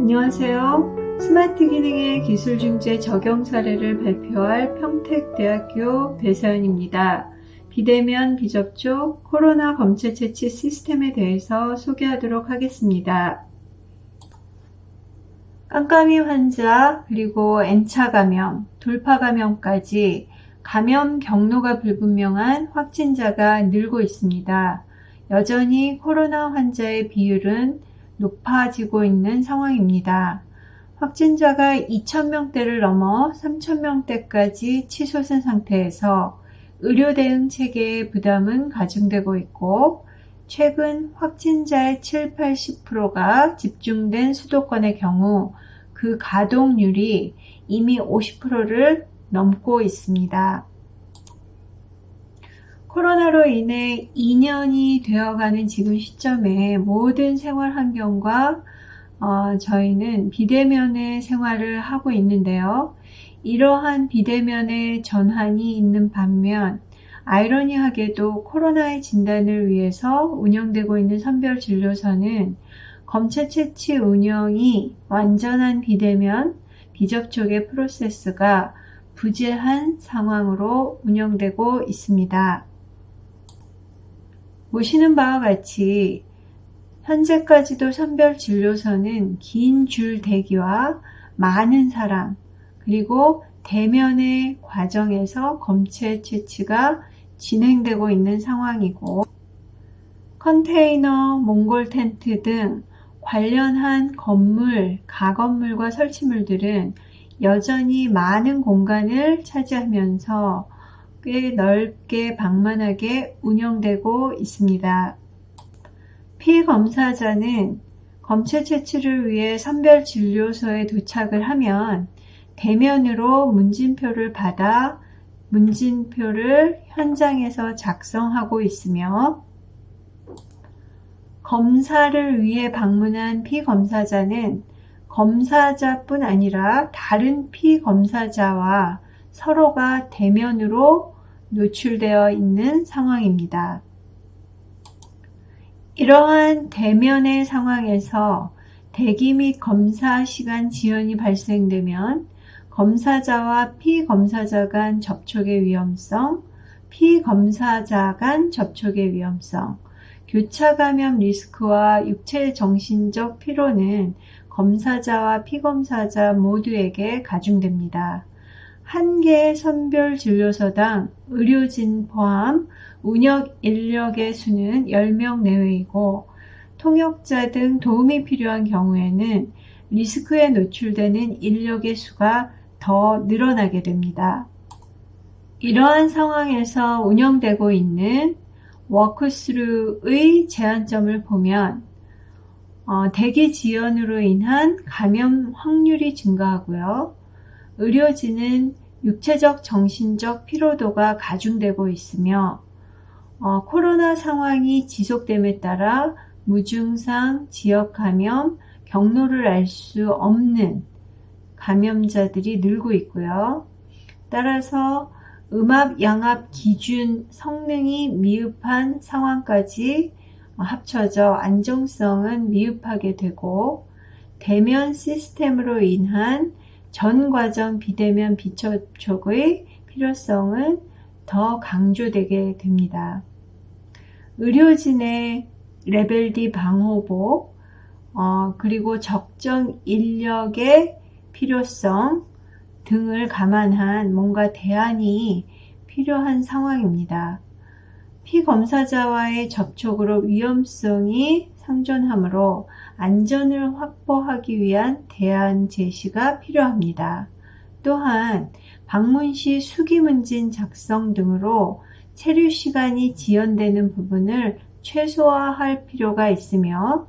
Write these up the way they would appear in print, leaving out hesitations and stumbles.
안녕하세요. 스마트 기능의 기술 중재 적용 사례를 발표할 평택대학교 배서연입니다. 비대면 비접촉 코로나 검체 채취 시스템에 대해서 소개하도록 하겠습니다. 깜깜이 환자, 그리고 N차 감염, 돌파 감염까지 감염 경로가 불분명한 확진자가 늘고 있습니다. 여전히 코로나 환자의 비율은 높아지고 있는 상황입니다. 확진자가 2,000명대를 넘어 3,000명대까지 치솟은 상태에서 의료 대응 체계의 부담은 가중되고 있고, 최근 확진자의 70-80%가 집중된 수도권의 경우 그 가동률이 이미 50%를 넘고 있습니다. 코로나로 인해 2년이 되어가는 지금 시점에 모든 생활 환경과 저희는 비대면의 생활을 하고 있는데요. 이러한 비대면의 전환이 있는 반면 아이러니하게도 코로나의 진단을 위해서 운영되고 있는 선별진료소는 검체 채취 운영이 완전한 비대면, 비접촉의 프로세스가 부재한 상황으로 운영되고 있습니다. 보시는 바와 같이 현재까지도 선별진료소는 긴 줄 대기와 많은 사람, 그리고 대면의 과정에서 검체 채취가 진행되고 있는 상황이고, 컨테이너, 몽골 텐트 등 관련한 건물, 가건물과 설치물들은 여전히 많은 공간을 차지하면서 꽤 넓게 방만하게 운영되고 있습니다. 피검사자는 검체 채취를 위해 선별진료소에 도착을 하면 대면으로 문진표를 받아 문진표를 현장에서 작성하고 있으며, 검사를 위해 방문한 피검사자는 검사자뿐 아니라 다른 피검사자와 서로가 대면으로 노출되어 있는 상황입니다. 이러한 대면의 상황에서 대기 및 검사 시간 지연이 발생되면 검사자와 피검사자 간 접촉의 위험성, 피검사자 간 접촉의 위험성, 교차 감염 리스크와 육체 정신적 피로는 검사자와 피검사자 모두에게 가중됩니다. 한 개의 선별진료소당 의료진 포함 운역 인력의 수는 10명 내외이고, 통역자 등 도움이 필요한 경우에는 리스크에 노출되는 인력의 수가 더 늘어나게 됩니다. 이러한 상황에서 운영되고 있는 워크스루의 제한점을 보면 대기 지연으로 인한 감염 확률이 증가하고요. 의료진은 육체적, 정신적 피로도가 가중되고 있으며 코로나 상황이 지속됨에 따라 무증상, 지역 감염, 경로를 알 수 없는 감염자들이 늘고 있고요. 따라서 음압, 양압 기준 성능이 미흡한 상황까지 합쳐져 안정성은 미흡하게 되고, 대면 시스템으로 인한 전 과정 비대면 비접촉의 필요성은 더 강조되게 됩니다. 의료진의 레벨 D 방호복, 그리고 적정 인력의 필요성 등을 감안한 뭔가 대안이 필요한 상황입니다. 피검사자와의 접촉으로 위험성이 상존하므로 안전을 확보하기 위한 대안 제시가 필요합니다. 또한 방문 시 수기문진 작성 등으로 체류 시간이 지연되는 부분을 최소화할 필요가 있으며,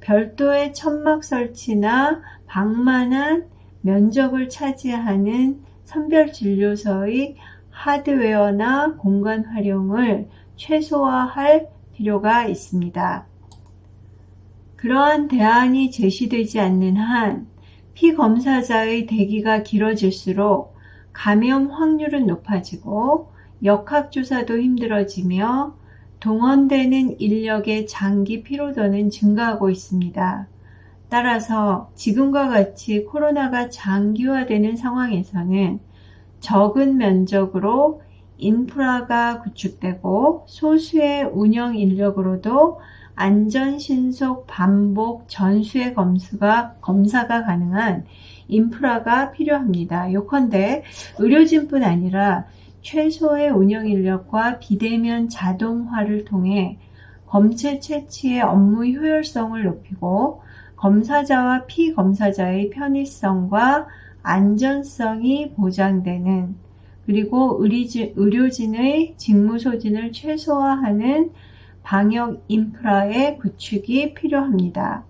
별도의 천막 설치나 방만한 면적을 차지하는 선별진료소의 하드웨어나 공간 활용을 최소화할 필요가 있습니다. 그러한 대안이 제시되지 않는 한 피검사자의 대기가 길어질수록 감염 확률은 높아지고 역학조사도 힘들어지며 동원되는 인력의 장기 피로도는 증가하고 있습니다. 따라서 지금과 같이 코로나가 장기화되는 상황에서는 적은 면적으로 인프라가 구축되고 소수의 운영 인력으로도 안전, 신속, 반복, 전수의 검사가 가능한 인프라가 필요합니다. 요컨대 의료진뿐 아니라 최소의 운영 인력과 비대면 자동화를 통해 검체 채취의 업무 효율성을 높이고 검사자와 피검사자의 편의성과 안전성이 보장되는, 그리고 의료진의 직무 소진을 최소화하는 방역 인프라의 구축이 필요합니다.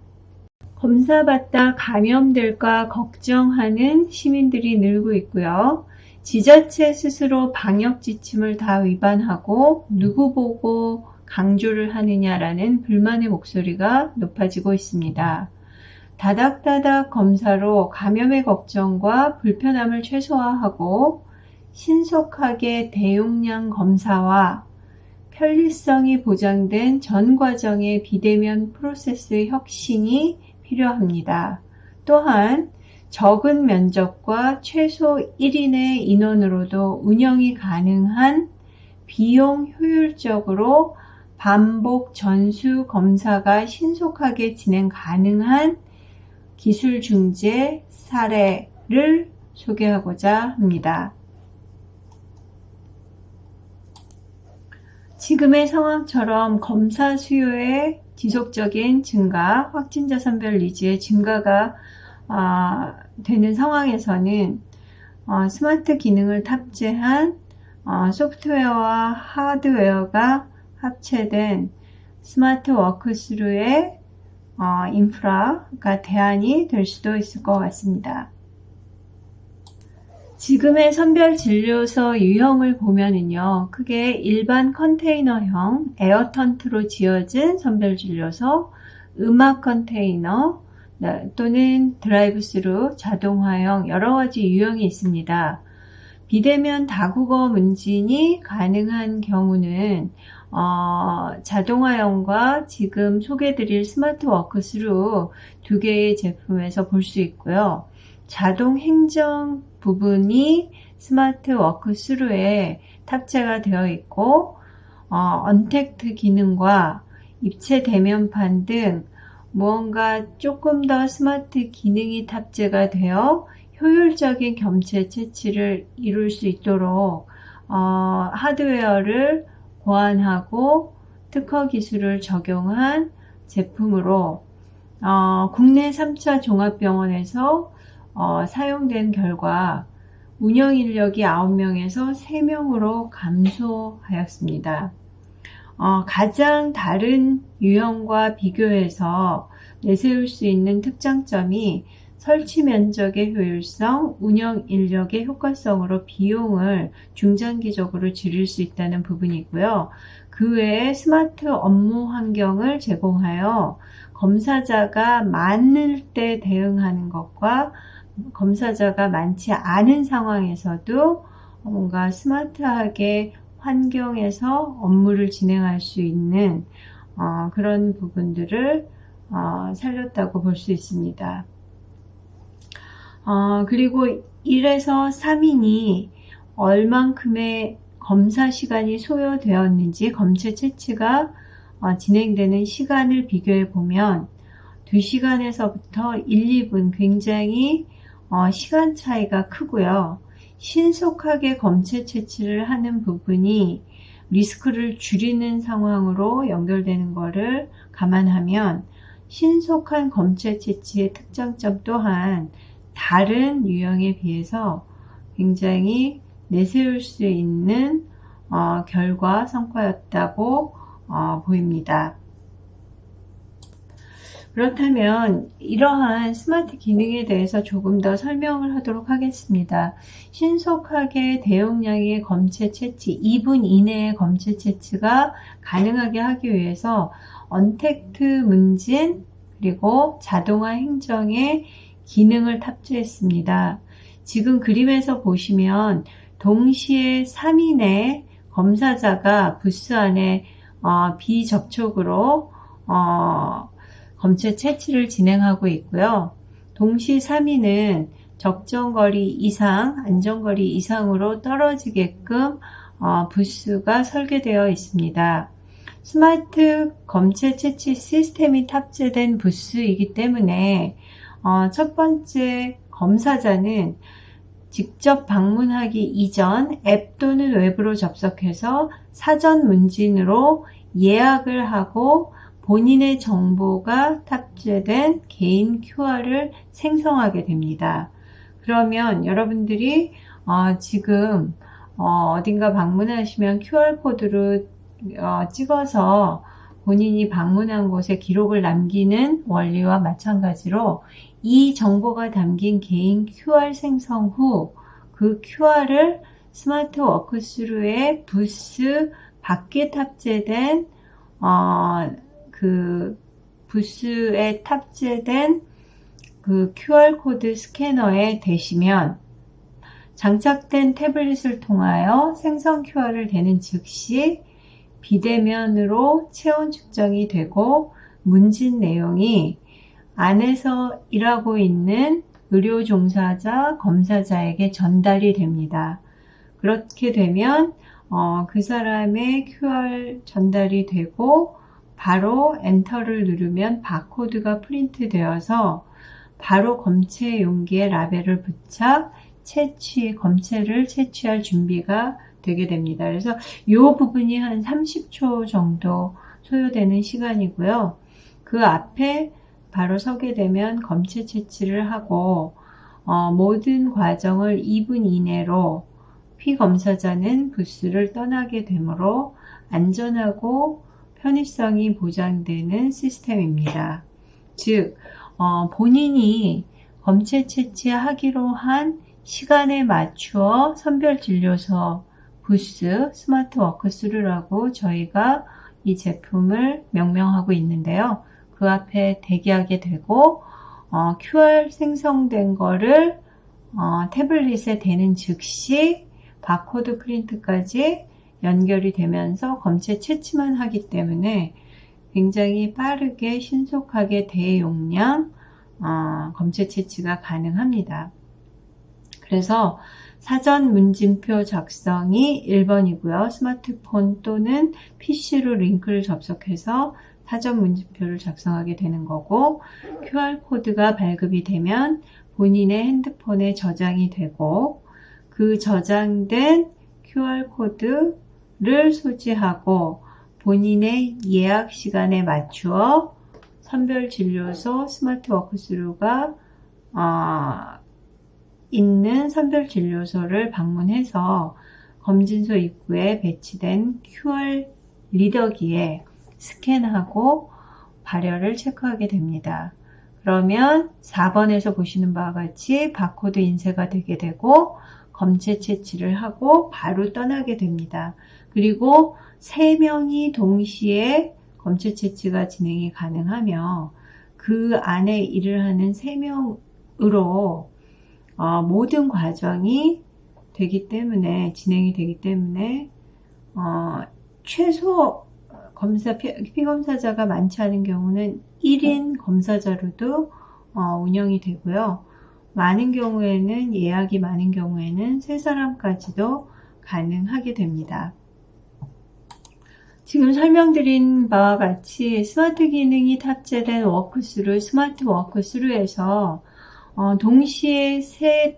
검사받다 감염될까 걱정하는 시민들이 늘고 있고요. 지자체 스스로 방역 지침을 다 위반하고 누구 보고 강조를 하느냐라는 불만의 목소리가 높아지고 있습니다. 다닥다닥 검사로 감염의 걱정과 불편함을 최소화하고 신속하게 대용량 검사와 편리성이 보장된 전 과정의 비대면 프로세스 혁신이 필요합니다. 또한 적은 면적과 최소 1인의 인원으로도 운영이 가능한 비용 효율적으로 반복 전수 검사가 신속하게 진행 가능한 기술 중재 사례를 소개하고자 합니다. 지금의 상황처럼 검사 수요의 지속적인 증가, 확진자 선별 니즈의 증가가 되는 상황에서는 스마트 기능을 탑재한 소프트웨어와 하드웨어가 합체된 스마트 워크스루의 인프라가 대안이 될 수도 있을 것 같습니다. 지금의 선별진료소 유형을 보면은요, 크게 일반 컨테이너형 에어턴트로 지어진 선별진료소, 음악 컨테이너 또는 드라이브스루 자동화형 여러 가지 유형이 있습니다. 비대면 다국어 문진이 가능한 경우는 자동화형과 지금 소개드릴 스마트 워크스루 두 개의 제품에서 볼 수 있고요. 자동 행정 부분이 스마트 워크스루에 탑재가 되어 있고 언택트 기능과 입체 대면판 등 무언가 조금 더 스마트 기능이 탑재가 되어 효율적인 검체 채취를 이룰 수 있도록 하드웨어를 보완하고 특허 기술을 적용한 제품으로 국내 3차 종합병원에서 사용된 결과 운영 인력이 9명에서 3명으로 감소하였습니다. 가장 다른 유형과 비교해서 내세울 수 있는 특장점이 설치 면적의 효율성, 운영 인력의 효과성으로 비용을 중장기적으로 줄일 수 있다는 부분이고요. 그 외에 스마트 업무 환경을 제공하여 검사자가 많을 때 대응하는 것과 검사자가 많지 않은 상황에서도 뭔가 스마트하게 환경에서 업무를 진행할 수 있는 그런 부분들을 살렸다고 볼 수 있습니다. 그리고 1에서 3인이 얼만큼의 검사 시간이 소요되었는지 검체 채취가 진행되는 시간을 비교해 보면 2시간에서부터 1, 2분 굉장히 시간 차이가 크고요. 신속하게 검체 채취를 하는 부분이 리스크를 줄이는 상황으로 연결되는 것을 감안하면 신속한 검체 채취의 특장점 또한 다른 유형에 비해서 굉장히 내세울 수 있는 결과 성과였다고 보입니다. 그렇다면 이러한 스마트 기능에 대해서 조금 더 설명을 하도록 하겠습니다. 신속하게 대용량의 검체 채취, 2분 이내의 검체 채취가 가능하게 하기 위해서 언택트 문진 그리고 자동화 행정의 기능을 탑재했습니다. 지금 그림에서 보시면 동시에 3인의 검사자가 부스 안에 비접촉으로 검체 채취를 진행하고 있고요. 동시 3위는 적정거리 이상, 안전거리 이상으로 떨어지게끔 부스가 설계되어 있습니다. 스마트 검체 채취 시스템이 탑재된 부스이기 때문에 첫 번째 검사자는 직접 방문하기 이전 앱 또는 웹으로 접속해서 사전 문진으로 예약을 하고 본인의 정보가 탑재된 개인 QR을 생성하게 됩니다. 그러면 여러분들이 지금 어딘가 방문하시면 QR코드로 찍어서 본인이 방문한 곳에 기록을 남기는 원리와 마찬가지로 이 정보가 담긴 개인 QR 생성 후 그 QR을 스마트 워크스루의 부스 밖에 탑재된 그 부스에 탑재된 그 QR코드 스캐너에 대시면 장착된 태블릿을 통하여 생성 QR을 대는 즉시 비대면으로 체온 측정이 되고 문진 내용이 안에서 일하고 있는 의료 종사자, 검사자에게 전달이 됩니다. 그렇게 되면 그 사람의 QR 전달이 되고 바로 엔터를 누르면 바코드가 프린트 되어서 바로 검체 용기에 라벨을 부착, 검체를 채취할 준비가 되게 됩니다. 그래서 이 부분이 한 30초 정도 소요되는 시간이고요. 그 앞에 바로 서게 되면 검체 채취를 하고 모든 과정을 2분 이내로 피검사자는 부스를 떠나게 되므로 안전하고 편의성이 보장되는 시스템입니다. 즉 본인이 검체 채취하기로 한 시간에 맞추어 선별진료소 부스 스마트 워크스루라고 저희가 이 제품을 명명하고 있는데요. 그 앞에 대기하게 되고 QR 생성된 거를 태블릿에 대는 즉시 바코드 프린트까지 연결이 되면서 검체 채취만 하기 때문에 굉장히 빠르게 신속하게 대용량 검체 채취가 가능합니다. 그래서 사전 문진표 작성이 1번이고요. 스마트폰 또는 PC로 링크를 접속해서 사전 문진표를 작성하게 되는 거고 QR코드가 발급이 되면 본인의 핸드폰에 저장이 되고 그 저장된 QR코드를 소지하고 본인의 예약 시간에 맞추어 선별진료소 스마트 워크스루가 있는 선별진료소를 방문해서 검진소 입구에 배치된 QR 리더기에 스캔하고 발열을 체크하게 됩니다. 그러면 4번에서 보시는 바와 같이 바코드 인쇄가 되게 되고 검체 채취를 하고 바로 떠나게 됩니다. 그리고 3명이 동시에 검체 채취가 진행이 가능하며 그 안에 일을 하는 3명으로 모든 과정이 진행이 되기 때문에 최소 피검사자가 많지 않은 경우는 1인 검사자로도 운영이 되고요. 예약이 많은 경우에는 3사람까지도 가능하게 됩니다. 지금 설명드린 바와 같이 스마트 기능이 탑재된 스마트 워크스루에서 동시에 3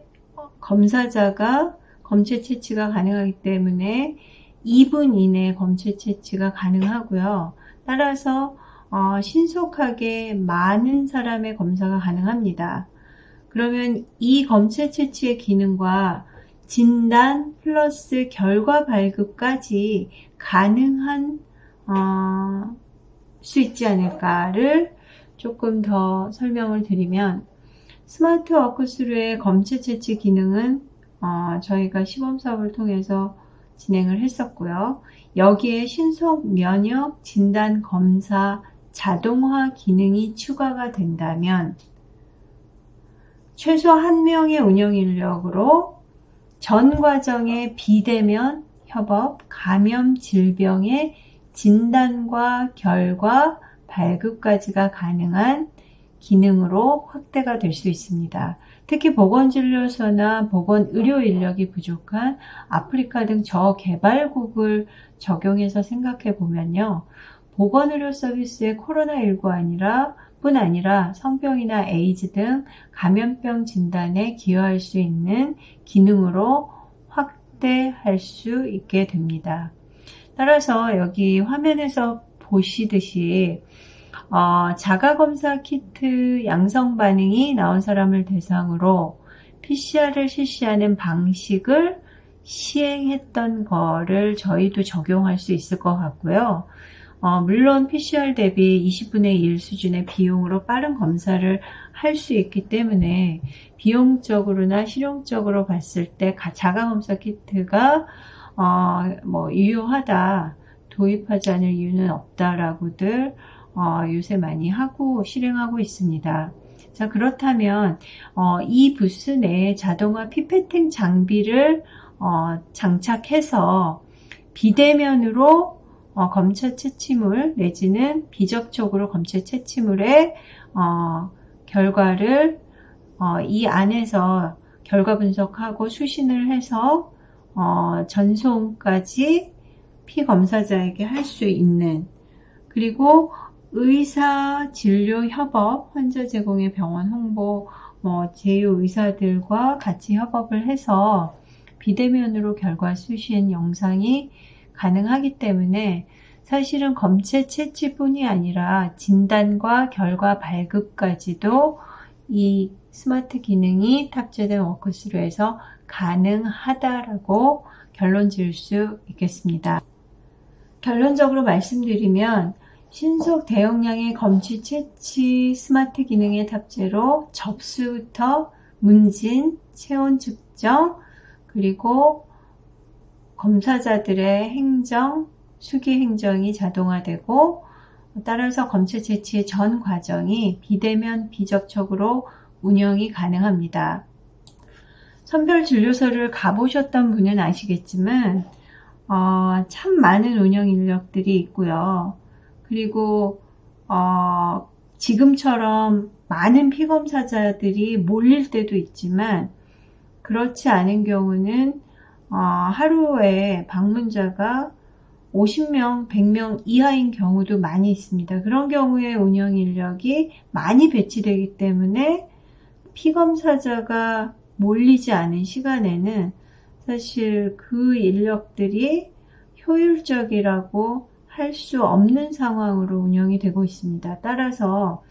검사자가 검체 채취가 가능하기 때문에 2분 이내 검체 채취가 가능하고요. 따라서 신속하게 많은 사람의 검사가 가능합니다. 그러면 이 검체 채취의 기능과 진단 플러스 결과 발급까지 가능한 수 있지 않을까를 조금 더 설명을 드리면 스마트 워크스루의 검체 채취 기능은 저희가 시범 사업을 통해서 진행을 했었고요. 여기에 신속 면역 진단 검사 자동화 기능이 추가가 된다면 최소 1명의 운영 인력으로 전 과정의 비대면 협업, 감염 질병의 진단과 결과 발급까지가 가능한 기능으로 확대가 될 수 있습니다. 특히 보건진료소나 보건의료 인력이 부족한 아프리카 등 저개발국을 적용해서 생각해 보면요. 보건의료 서비스에 코로나19 뿐 아니라 성병이나 에이즈 등 감염병 진단에 기여할 수 있는 기능으로 확대할 수 있게 됩니다. 따라서 여기 화면에서 보시듯이 자가검사 키트 양성 반응이 나온 사람을 대상으로 PCR을 실시하는 방식을 시행했던 거를 저희도 적용할 수 있을 것 같고요. 물론 PCR 대비 20분의 1 수준의 비용으로 빠른 검사를 할 수 있기 때문에 비용적으로나 실용적으로 봤을 때 자가검사 키트가 유효하다, 도입하지 않을 이유는 없다라고들 요새 많이 실행하고 있습니다. 자, 그렇다면 이 부스 내에 자동화 피페팅 장비를 장착해서 비대면으로 검체 채취물 내지는 비접촉으로 검체 채취물의 결과를 이 안에서 결과 분석하고 수신을 해서 전송까지 피검사자에게 할 수 있는, 그리고 의사진료협업, 환자 제공의 병원 홍보, 제휴 의사들과 같이 협업을 해서 비대면으로 결과 수신 영상이 가능하기 때문에 사실은 검체 채취뿐이 아니라 진단과 결과 발급까지도 이 스마트 기능이 탑재된 워크스루에서 가능하다라고 결론 지을 수 있겠습니다. 결론적으로 말씀드리면 신속 대용량의 검체 채취 스마트 기능의 탑재로 접수부터 문진, 체온 측정, 그리고 검사자들의 행정, 수기 행정이 자동화되고, 따라서 검체 채취의 전 과정이 비대면 비접촉으로 운영이 가능합니다. 선별진료소를 가보셨던 분은 아시겠지만 참 많은 운영 인력들이 있고요. 그리고 지금처럼 많은 피검사자들이 몰릴 때도 있지만, 그렇지 않은 경우는 하루에 방문자가 50명, 100명 이하인 경우도 많이 있습니다. 그런 경우에 운영 인력이 많이 배치되기 때문에 피검사자가 몰리지 않은 시간에는 사실 그 인력들이 효율적이라고 할 수 없는 상황으로 운영이 되고 있습니다. 따라서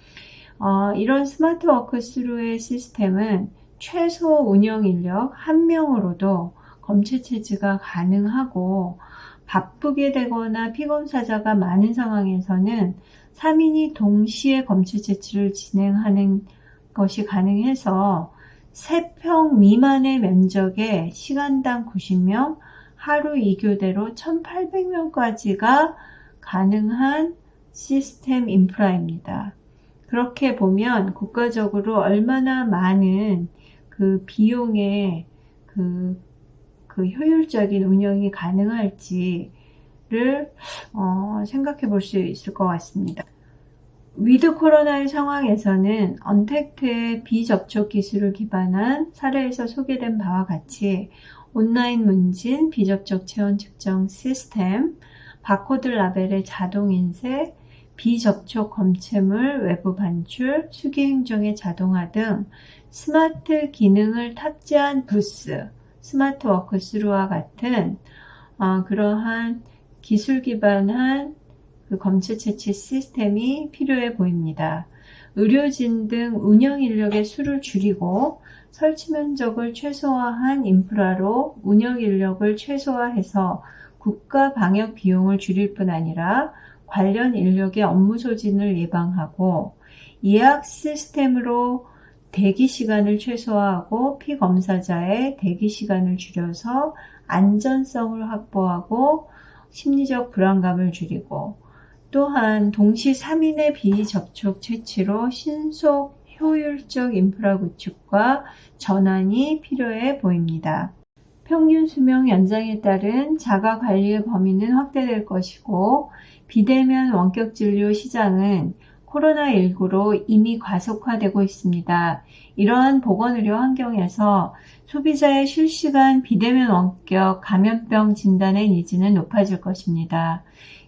이런 스마트 워크스루의 시스템은 최소 운영 인력 1명으로도 검체 채취가 가능하고, 바쁘게 되거나 피검사자가 많은 상황에서는 3인이 동시에 검체 채취를 진행하는 것이 가능해서 3평 미만의 면적에 시간당 90명, 하루 2교대로 1800명까지가 가능한 시스템 인프라입니다. 그렇게 보면 국가적으로 얼마나 많은 그 비용의 그 효율적인 운영이 가능할지를 생각해 볼 수 있을 것 같습니다. 위드 코로나의 상황에서는 언택트의 비접촉 기술을 기반한 사례에서 소개된 바와 같이 온라인 문진, 비접촉 체온 측정 시스템, 바코드 라벨의 자동 인쇄, 비접촉 검체물 외부 반출, 수기 행정의 자동화 등 스마트 기능을 탑재한 부스, 스마트 워크스루와 같은 그러한 기술 기반한 그 검체 채취 시스템이 필요해 보입니다. 의료진 등 운영 인력의 수를 줄이고 설치 면적을 최소화한 인프라로 운영 인력을 최소화해서 국가 방역 비용을 줄일 뿐 아니라 관련 인력의 업무 소진을 예방하고, 예약 시스템으로 대기 시간을 최소화하고 피검사자의 대기 시간을 줄여서 안전성을 확보하고 심리적 불안감을 줄이고, 또한 동시 3인의 비접촉 채취로 신속 효율적 인프라 구축과 전환이 필요해 보입니다. 평균 수명 연장에 따른 자가 관리의 범위는 확대될 것이고, 비대면 원격 진료 시장은 코로나19로 이미 가속화되고 있습니다. 이러한 보건의료 환경에서 소비자의 실시간 비대면 원격 감염병 진단의 니즈는 높아질 것입니다.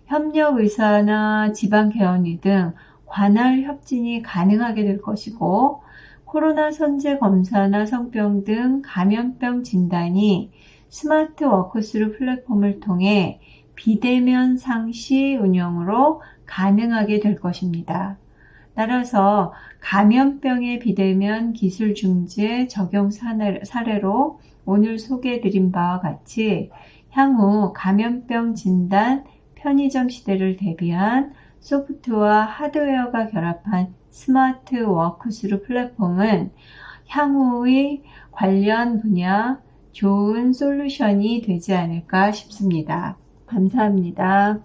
협력 의사나 지방개원의 등 관할 협진이 가능하게 될 것이고, 코로나 선제 검사나 성병 등 감염병 진단이 스마트 워크스루 플랫폼을 통해 비대면 상시 운영으로 가능하게 될 것입니다. 따라서 감염병의 비대면 기술 중재 적용 사례로 오늘 소개해드린 바와 같이 향후 감염병 진단 편의점 시대를 대비한 소프트웨어와 하드웨어가 결합한 스마트 워크스루 플랫폼은 향후의 관련 분야 좋은 솔루션이 되지 않을까 싶습니다. 감사합니다.